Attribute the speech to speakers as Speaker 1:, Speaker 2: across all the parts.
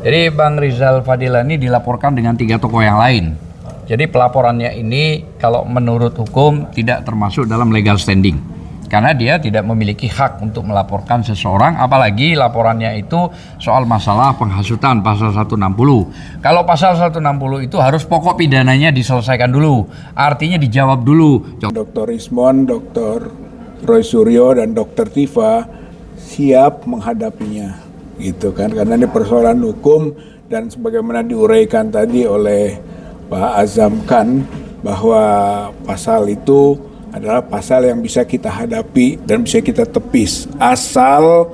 Speaker 1: Jadi Bang Rizal Fadila ini dilaporkan dengan 3 tokoh yang lain. Jadi pelaporannya ini kalau menurut hukum tidak termasuk dalam legal standing. Karena dia tidak memiliki hak untuk melaporkan seseorang, apalagi laporannya itu soal masalah penghasutan pasal 160. Kalau pasal 160 itu harus pokok pidananya diselesaikan dulu, artinya dijawab dulu.
Speaker 2: Dr. Ismon, Dr. Roy Suryo, dan Dr. Tifa siap menghadapinya, gitu kan? Karena ini persoalan hukum dan sebagaimana diuraikan tadi oleh Pak Azam Khan bahwa pasal itu adalah pasal yang bisa kita hadapi dan bisa kita tepis asal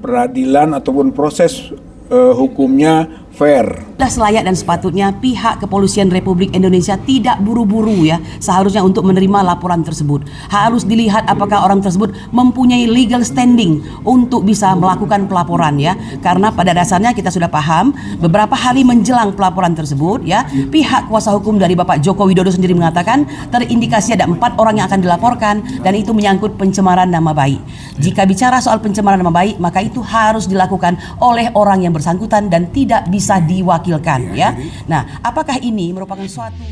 Speaker 2: peradilan ataupun proses hukumnya fair.
Speaker 3: Sudah selayak dan sepatutnya pihak Kepolisian Republik Indonesia tidak buru-buru ya seharusnya untuk menerima laporan tersebut. Harus dilihat apakah orang tersebut mempunyai legal standing untuk bisa melakukan pelaporan ya. Karena pada dasarnya kita sudah paham beberapa hari menjelang pelaporan tersebut ya, pihak kuasa hukum dari Bapak Joko Widodo sendiri mengatakan terindikasi ada 4 orang yang akan dilaporkan dan itu menyangkut pencemaran nama baik. Jika bicara soal pencemaran nama baik, maka itu harus dilakukan oleh orang yang bersangkutan dan tidak bisa diwakilkan ya. Nah, apakah ini merupakan suatu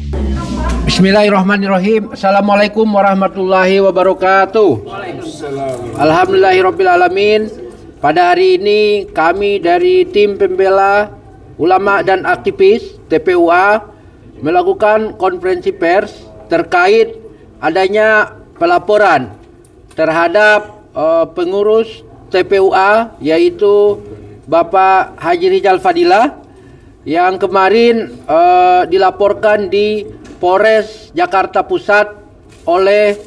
Speaker 4: Bismillahirrahmanirrahim. Assalamualaikum warahmatullahi wabarakatuh. Alhamdulillahirabbil alamin. Pada hari ini kami dari tim pembela ulama dan aktivis TPUA melakukan konferensi pers terkait adanya pelaporan terhadap pengurus TPUA yaitu Bapak Haji Rizal Fadila yang kemarin dilaporkan di Polres Jakarta Pusat oleh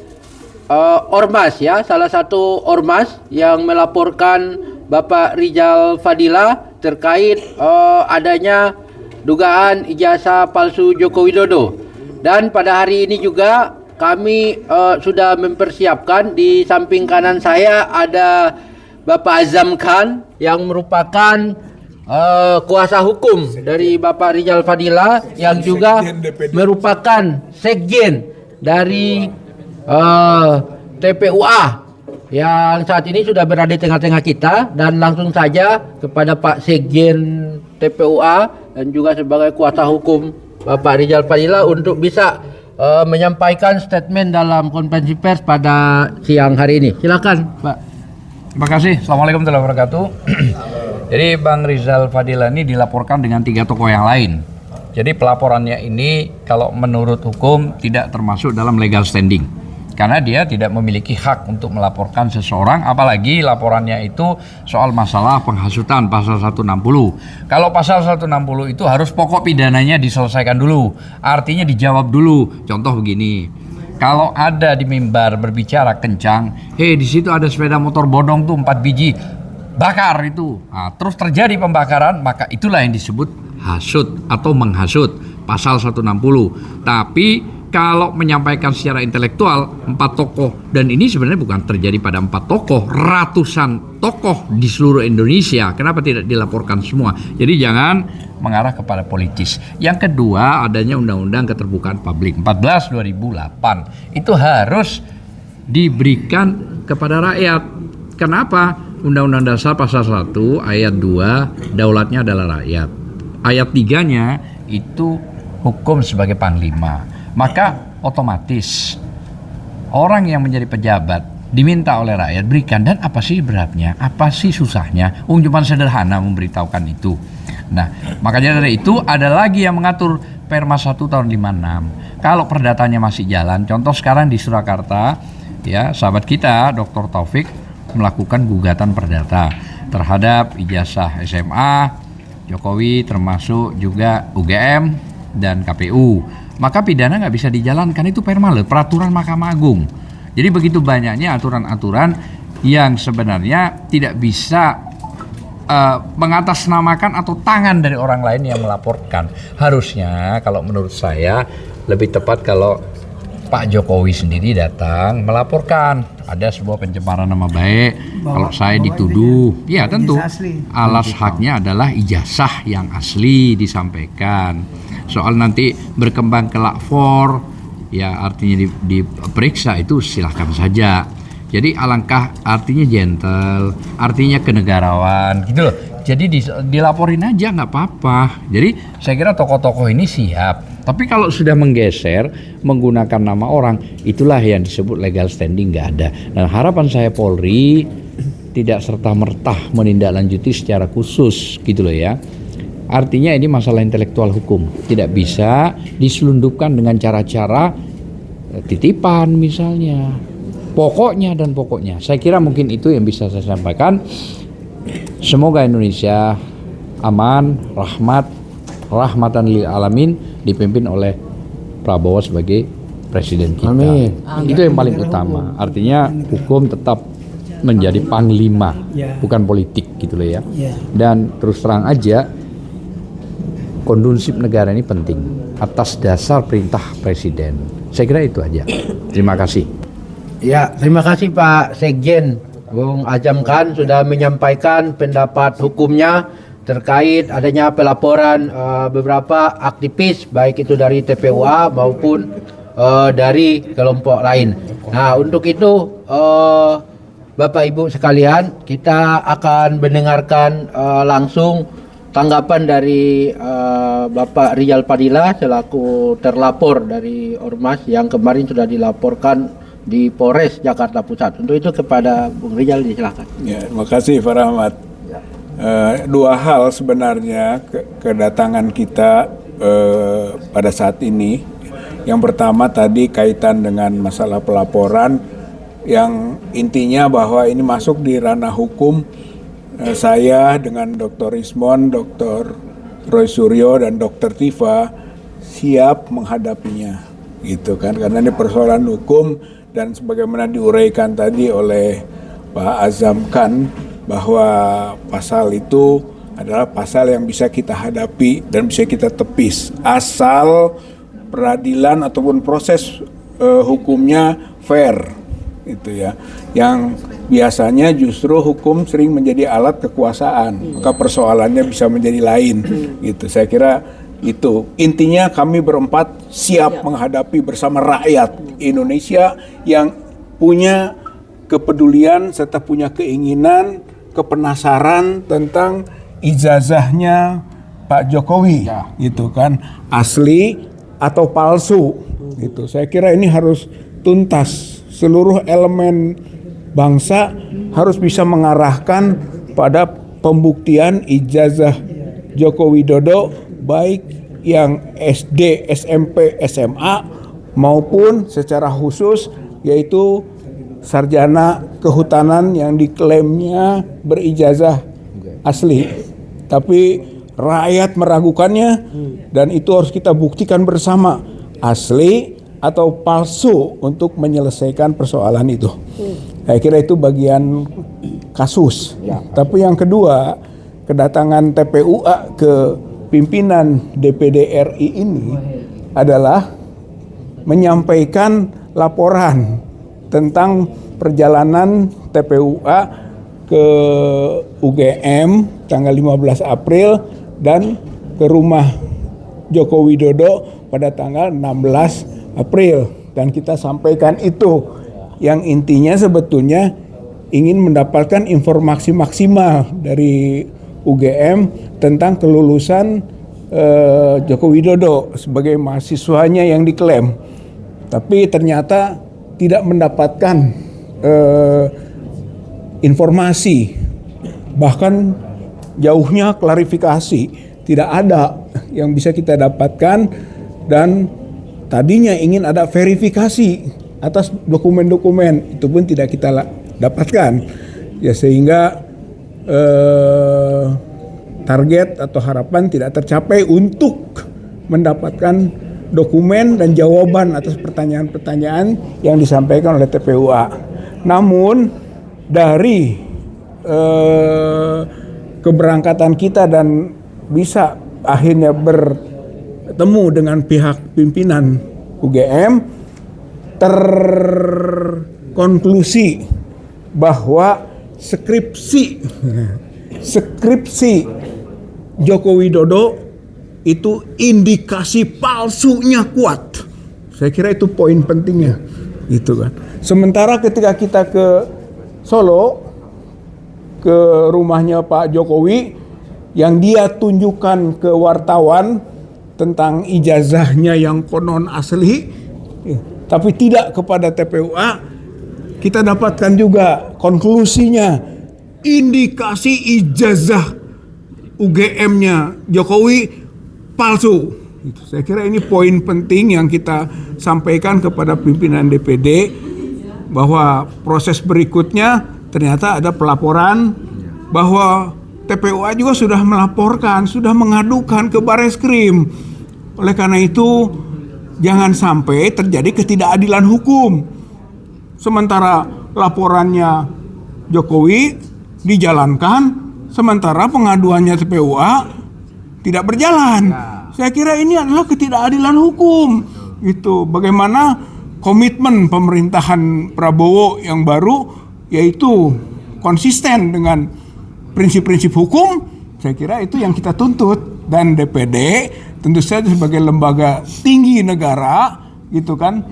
Speaker 4: Ormas ya, salah satu Ormas yang melaporkan Bapak Rizal Fadila terkait adanya dugaan ijazah palsu Joko Widodo. Dan pada hari ini juga kami sudah mempersiapkan, di samping kanan saya ada Bapak Azam Khan yang merupakan kuasa hukum dari Bapak Rizal Fadila yang juga merupakan sekjen dari TPUA yang saat ini sudah berada di tengah-tengah kita. Dan langsung saja kepada Pak Sekjen TPUA dan juga sebagai kuasa hukum Bapak Rizal Fadila untuk bisa menyampaikan statement dalam konferensi pers pada siang hari ini. Silakan, Pak.
Speaker 1: Terima kasih. Assalamualaikum warahmatullahi wabarakatuh. Jadi Bang Rizal Fadila ini dilaporkan dengan 3 tokoh yang lain. Jadi pelaporannya ini kalau menurut hukum tidak termasuk dalam legal standing. Karena dia tidak memiliki hak untuk melaporkan seseorang, apalagi laporannya itu soal masalah penghasutan pasal 160. Kalau pasal 160 itu harus pokok pidananya diselesaikan dulu, artinya dijawab dulu. Contoh begini, kalau ada di mimbar berbicara kencang, di situ ada sepeda motor bodong tuh 4 biji, bakar itu. Nah, terus terjadi pembakaran, maka itulah yang disebut hasut atau menghasut pasal 160. Tapi kalau menyampaikan secara intelektual 4 tokoh, dan ini sebenarnya bukan terjadi pada 4 tokoh, ratusan tokoh di seluruh Indonesia, kenapa tidak dilaporkan semua? Jadi jangan mengarah kepada politis. Yang kedua, adanya Undang-Undang Keterbukaan Publik 14/2008 itu harus diberikan kepada rakyat. Kenapa? Undang-Undang Dasar pasal 1 ayat 2 daulatnya adalah rakyat. Ayat 3-nya itu hukum sebagai panglima. Maka otomatis orang yang menjadi pejabat diminta oleh rakyat berikan. Dan apa sih beratnya? Apa sih susahnya? Cuma sederhana memberitahukan itu. Nah, makanya dari itu ada lagi yang mengatur Perma 1 tahun 56. Kalau perdatanya masih jalan, contoh sekarang di Surakarta, ya, sahabat kita Dr. Taufik melakukan gugatan perdata terhadap ijazah SMA Jokowi, termasuk juga UGM dan KPU. Maka pidana nggak bisa dijalankan, itu permalet, peraturan Mahkamah Agung. Jadi begitu banyaknya aturan-aturan yang sebenarnya tidak bisa mengatasnamakan atau tangan dari orang lain yang melaporkan. Harusnya kalau menurut saya lebih tepat kalau Pak Jokowi sendiri datang melaporkan ada sebuah pencemaran nama baik. Kalau saya dituduh, ya tentu alas haknya adalah ijazah yang asli disampaikan. Soal nanti berkembang ke lakfor, ya artinya diperiksa itu silahkan saja. Jadi alangkah artinya gentle, artinya kenegarawan gitu loh. Jadi dilaporin aja nggak apa-apa. Jadi saya kira tokoh-tokoh ini siap. Tapi kalau sudah menggeser menggunakan nama orang, itulah yang disebut legal standing nggak ada. Dan harapan saya Polri tidak serta-merta menindaklanjuti secara khusus gitu loh ya. Artinya ini masalah intelektual hukum, tidak bisa diselundupkan dengan cara-cara titipan misalnya. Pokoknya dan pokoknya. Saya kira mungkin itu yang bisa saya sampaikan. Semoga Indonesia aman, rahmatan lil alamin, dipimpin oleh Prabowo sebagai presiden kita.
Speaker 4: Amin.
Speaker 1: Itu yang paling utama. Artinya hukum tetap menjadi panglima, bukan politik gitu loh ya. Dan terus terang aja, kondusif negara ini penting atas dasar perintah presiden. Saya kira itu aja. Terima kasih.
Speaker 4: Ya, terima kasih Pak Sekjen Bung Azam Khan sudah menyampaikan pendapat hukumnya terkait adanya pelaporan beberapa aktivis baik itu dari TPUA maupun dari kelompok lain. Nah, untuk itu Bapak Ibu sekalian, kita akan mendengarkan langsung tanggapan dari Bapak Rizal Padilla selaku terlapor dari Ormas yang kemarin sudah dilaporkan di Polres Jakarta Pusat. Untuk itu kepada Bung Rizal disilakan.
Speaker 2: Ya, terima kasih Pak Rahmat. Dua hal sebenarnya kedatangan kita pada saat ini. Yang pertama tadi kaitan dengan masalah pelaporan yang intinya bahwa ini masuk di ranah hukum. Saya dengan Dr. Ismon, Dr. Roy Suryo dan Dr. Tifa siap menghadapinya, gitu kan? Karena ini persoalan hukum dan sebagaimana diuraikan tadi oleh Pak Azam Khan bahwa pasal itu adalah pasal yang bisa kita hadapi dan bisa kita tepis asal peradilan ataupun proses hukumnya fair, itu ya. Yang biasanya justru hukum sering menjadi alat kekuasaan, maka persoalannya bisa menjadi lain, gitu. Saya kira itu intinya, kami berempat siap menghadapi bersama rakyat Indonesia yang punya kepedulian serta punya keinginan, kepenasaran tentang ijazahnya Pak Jokowi, gitu kan, asli atau palsu, gitu. Saya kira ini harus tuntas. Seluruh elemen bangsa harus bisa mengarahkan pada pembuktian ijazah Joko Widodo, baik yang SD, SMP, SMA maupun secara khusus yaitu sarjana kehutanan yang diklaimnya berijazah asli. Tapi rakyat meragukannya dan itu harus kita buktikan bersama asli atau palsu untuk menyelesaikan persoalan itu. Saya kira itu bagian kasus. Tapi yang kedua, kedatangan TPUA ke pimpinan DPD RI ini adalah menyampaikan laporan tentang perjalanan TPUA ke UGM tanggal 15 April dan ke rumah Joko Widodo pada tanggal 16 April. Dan kita sampaikan itu yang intinya sebetulnya ingin mendapatkan informasi maksimal dari UGM tentang kelulusan Joko Widodo sebagai mahasiswanya yang diklaim. Tapi ternyata tidak mendapatkan informasi, bahkan jauhnya klarifikasi, tidak ada yang bisa kita dapatkan. Dan tadinya ingin ada verifikasi atas dokumen-dokumen, itu pun tidak kita dapatkan. Ya, sehingga target atau harapan tidak tercapai untuk mendapatkan dokumen dan jawaban atas pertanyaan-pertanyaan yang disampaikan oleh TPUA. Namun dari keberangkatan kita dan bisa akhirnya bertemu dengan pihak pimpinan UGM, terkonklusi bahwa skripsi Joko Widodo itu indikasi palsunya kuat. Saya kira itu poin pentingnya, gitu kan. Sementara ketika kita ke Solo, ke rumahnya Pak Jokowi, yang dia tunjukkan ke wartawan tentang ijazahnya yang konon asli, tapi tidak kepada TPUA, kita dapatkan juga konklusinya indikasi ijazah UGM-nya Jokowi palsu. Saya kira ini poin penting yang kita sampaikan kepada pimpinan DPD, bahwa proses berikutnya ternyata ada pelaporan bahwa TPUA juga sudah melaporkan, sudah mengadukan ke Bareskrim. Oleh karena itu, jangan sampai terjadi ketidakadilan hukum. Sementara laporannya Jokowi dijalankan, sementara pengaduannya TPUA tidak berjalan. Saya kira ini adalah ketidakadilan hukum. Itu bagaimana komitmen pemerintahan Prabowo yang baru, yaitu konsisten dengan prinsip-prinsip hukum. Saya kira itu yang kita tuntut, dan DPD tentu saja sebagai lembaga tinggi negara gitu kan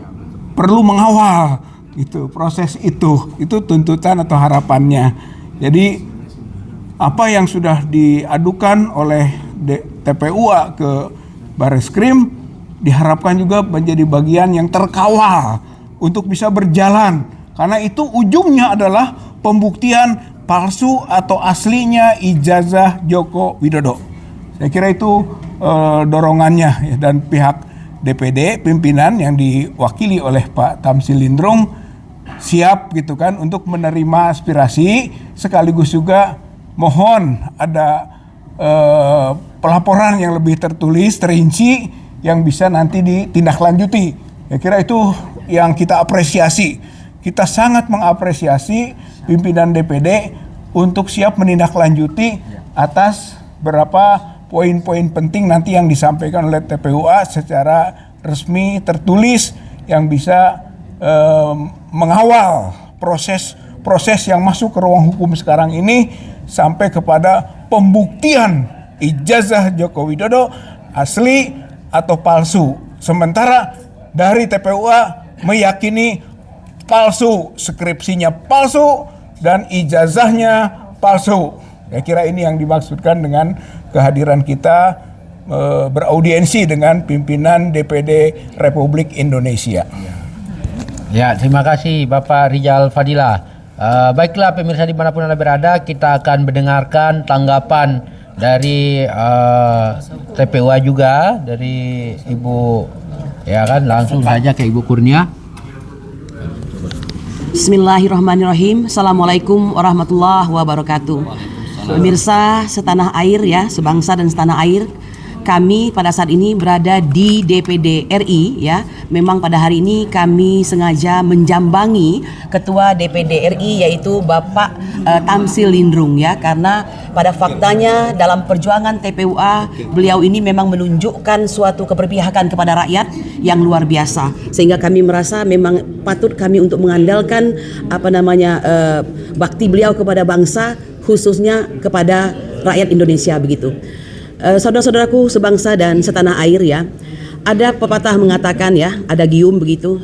Speaker 2: perlu mengawal itu proses itu tuntutan atau harapannya. Jadi apa yang sudah diadukan oleh TPUA ke Bareskrim diharapkan juga menjadi bagian yang terkawal untuk bisa berjalan, karena itu ujungnya adalah pembuktian palsu atau aslinya ijazah Joko Widodo. Saya kira itu dorongannya ya, dan pihak DPD pimpinan yang diwakili oleh Pak Tamsil Lindrung siap gitu kan untuk menerima aspirasi, sekaligus juga mohon ada pelaporan yang lebih tertulis, terinci, yang bisa nanti ditindaklanjuti. Saya kira itu yang kita apresiasi. Kita sangat mengapresiasi pimpinan DPD untuk siap menindaklanjuti atas beberapa poin-poin penting nanti yang disampaikan oleh TPUA secara resmi tertulis, yang bisa mengawal proses yang masuk ke ruang hukum sekarang ini sampai kepada pembuktian ijazah Joko Widodo asli atau palsu. Sementara dari TPUA meyakini palsu, skripsinya palsu, dan ijazahnya palsu. Saya kira ini yang dimaksudkan dengan kehadiran kita beraudiensi dengan pimpinan DPD Republik Indonesia.
Speaker 4: Ya, terima kasih Bapak Rizal Fadila. Baiklah pemirsa dimanapun Anda berada, kita akan mendengarkan tanggapan dari TPUA juga, dari Ibu, ya kan, langsung saja ke Ibu Kurnia.
Speaker 3: Bismillahirrahmanirrahim. Assalamualaikum warahmatullahi wabarakatuh. Pemirsa setanah air ya, sebangsa dan setanah air, kami pada saat ini berada di DPD RI ya. Memang pada hari ini kami sengaja menjambangi Ketua DPD RI yaitu Bapak Tamsil Lindrung ya, karena pada faktanya dalam perjuangan TPUA beliau ini memang menunjukkan suatu keberpihakan kepada rakyat yang luar biasa, sehingga kami merasa memang patut kami untuk mengandalkan bakti beliau kepada bangsa, khususnya kepada rakyat Indonesia begitu. Saudara-saudaraku sebangsa dan setanah air ya, ada pepatah mengatakan ya, ada gium begitu,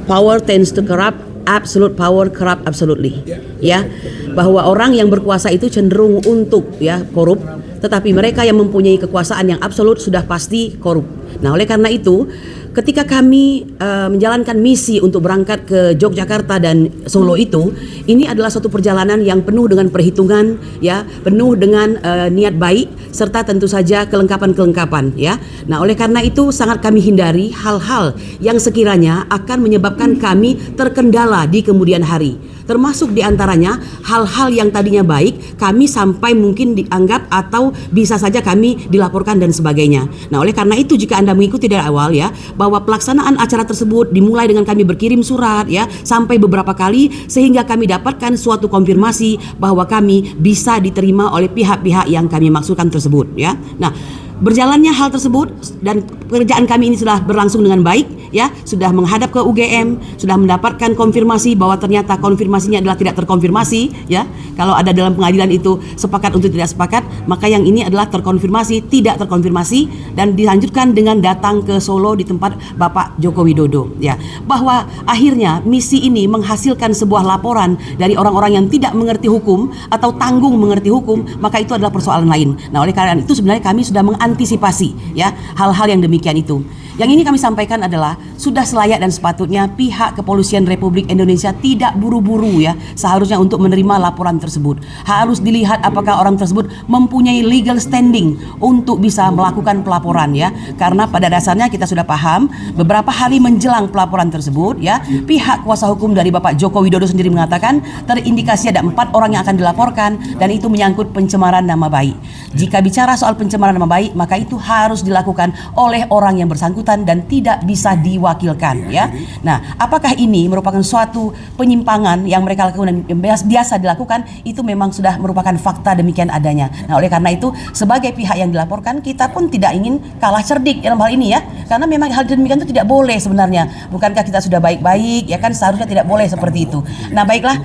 Speaker 3: power tends to corrupt, absolute power corrupt absolutely. Ya, bahwa orang yang berkuasa itu cenderung untuk ya korup, tetapi mereka yang mempunyai kekuasaan yang absolut sudah pasti korup. Nah, oleh karena itu ketika kami menjalankan misi untuk berangkat ke Yogyakarta dan Solo itu, ini adalah suatu perjalanan yang penuh dengan perhitungan ya, penuh dengan niat baik serta tentu saja kelengkapan-kelengkapan ya. Nah, oleh karena itu sangat kami hindari hal-hal yang sekiranya akan menyebabkan kami terkendala di kemudian hari. Termasuk diantaranya hal-hal yang tadinya baik kami sampai mungkin dianggap atau bisa saja kami dilaporkan dan sebagainya. Nah, oleh karena itu jika Anda mengikuti dari awal ya, bahwa pelaksanaan acara tersebut dimulai dengan kami berkirim surat ya sampai beberapa kali, sehingga kami dapatkan suatu konfirmasi bahwa kami bisa diterima oleh pihak-pihak yang kami maksudkan tersebut ya. Nah, Berjalannya hal tersebut dan pekerjaan kami ini sudah berlangsung dengan baik, ya, sudah menghadap ke UGM, sudah mendapatkan konfirmasi bahwa ternyata konfirmasinya adalah tidak terkonfirmasi, ya. Kalau ada dalam pengadilan itu sepakat untuk tidak sepakat, maka yang ini adalah terkonfirmasi, tidak terkonfirmasi, dan dilanjutkan dengan datang ke Solo di tempat Bapak Joko Widodo, ya. Bahwa akhirnya misi ini menghasilkan sebuah laporan dari orang-orang yang tidak mengerti hukum atau tanggung mengerti hukum, maka itu adalah persoalan lain. Nah, oleh karena itu sebenarnya kami sudah mengantisipasi, ya, hal-hal yang demikian itu. Yang ini kami sampaikan adalah sudah selayak dan sepatutnya pihak Kepolisian Republik Indonesia tidak buru-buru, ya, seharusnya untuk menerima laporan tersebut. Harus dilihat apakah orang tersebut mempunyai legal standing untuk bisa melakukan pelaporan, ya. Karena pada dasarnya kita sudah paham beberapa hari menjelang pelaporan tersebut, ya, pihak kuasa hukum dari Bapak Joko Widodo sendiri mengatakan terindikasi ada 4 orang yang akan dilaporkan dan itu menyangkut pencemaran nama baik. Jika bicara soal pencemaran nama baik, maka itu harus dilakukan oleh orang yang bersangkutan dan tidak bisa diwakilkan, ya. Nah, apakah ini merupakan suatu penyimpangan yang mereka lakukan dan biasa dilakukan? Itu memang sudah merupakan fakta demikian adanya. Nah, oleh karena itu sebagai pihak yang dilaporkan, kita pun tidak ingin kalah cerdik dalam hal ini, ya, karena memang hal demikian itu tidak boleh sebenarnya. Bukankah kita sudah baik-baik, ya kan, seharusnya tidak boleh seperti itu. Nah, baiklah,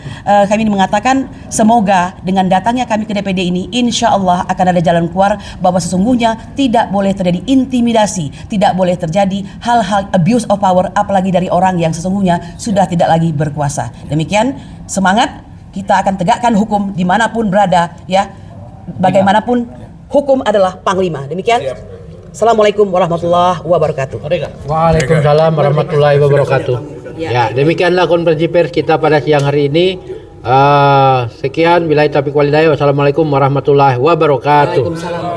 Speaker 3: kami mengatakan semoga dengan datangnya kami ke DPD ini, insya Allah akan ada jalan keluar bahwa sesungguhnya tidak boleh terjadi intimidasi, tidak boleh terjadi hal-hal abuse of power, apalagi dari orang yang sesungguhnya sudah tidak lagi berkuasa. Demikian, semangat, kita akan tegakkan hukum dimanapun berada, ya, bagaimanapun hukum adalah panglima. Demikian. Assalamualaikum warahmatullahi wabarakatuh.
Speaker 4: Waalaikumsalam warahmatullahi wabarakatuh. Ya, demikianlah konferensi pers kita pada siang hari ini. Sekian, billahi taufiq walhidayah. Wassalamualaikum warahmatullahi wabarakatuh.
Speaker 3: Waalaikumsalam.